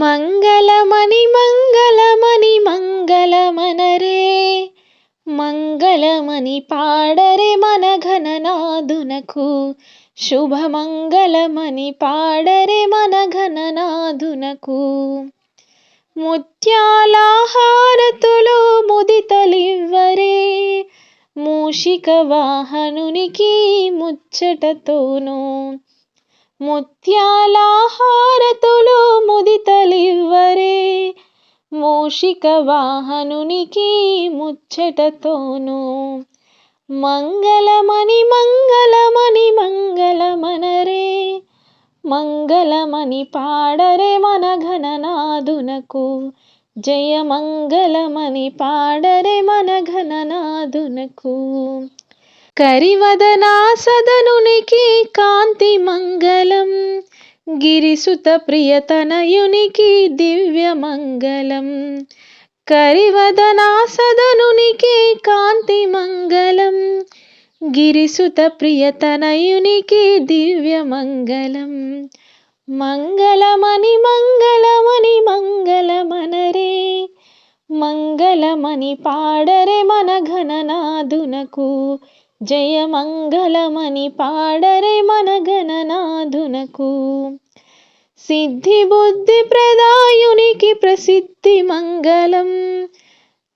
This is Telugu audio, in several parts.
మంగళమణి మంగళమణి మంగళమనరే, మంగళమని పాడరే మన ఘననాదునకు. శుభమంగళమని పాడరే మన ఘననాదునకు. ముత్యాల హారతులు ముదితలివ్వరే, మూషిక వాహనునికి ముచ్చటతోను. ముత్యాల హారతులు ముదితలివ్వరే, మూషిక వాహనునికి ముచ్చటతోను. మంగళమణి మంగళమణి మంగళమనరే, మంగళమని పాడరే మన ఘననాదునకు. జయ మంగళమని పాడరే మన ఘననాదునకు. కరివదనా సదనునికి కాంతి మంగళం, గిరిసుత ప్రియతనయునికి దివ్య మంగళం. కరివదనా సదనునికి కాంతి మంగళం, గిరిసుత ప్రియతనయునికి దివ్య మంగళం. మంగళమణి మంగళమణి మంగళమనరే, మంగళమని పాడరే మన ఘననాదునకు. జయ మంగళమని పాడరే మన ఘననాదునకు. సిద్ధి బుద్ధి ప్రదాయునికి ప్రసిద్ధి మంగళం,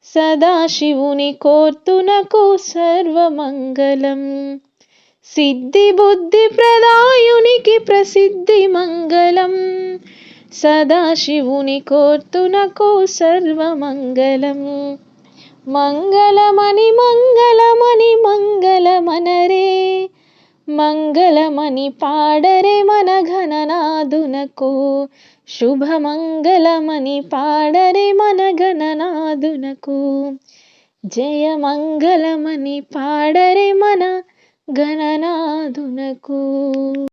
సదాశివుని కోర్తునకు సర్వమంగళం. సిద్ధి బుద్ధి ప్రదాయునికి ప్రసిద్ధి మంగళం, సదాశివుని కోర్తునకు సర్వమంగళం. మంగళమణి మంగళమణి మంగళమనరే, మంగళమని పాడరే మన ఘననాదునకు. శుభమంగళమని పాడరే మన ఘననాదునకు. జయ మంగళమని పాడరే మన ఘననాదునకు.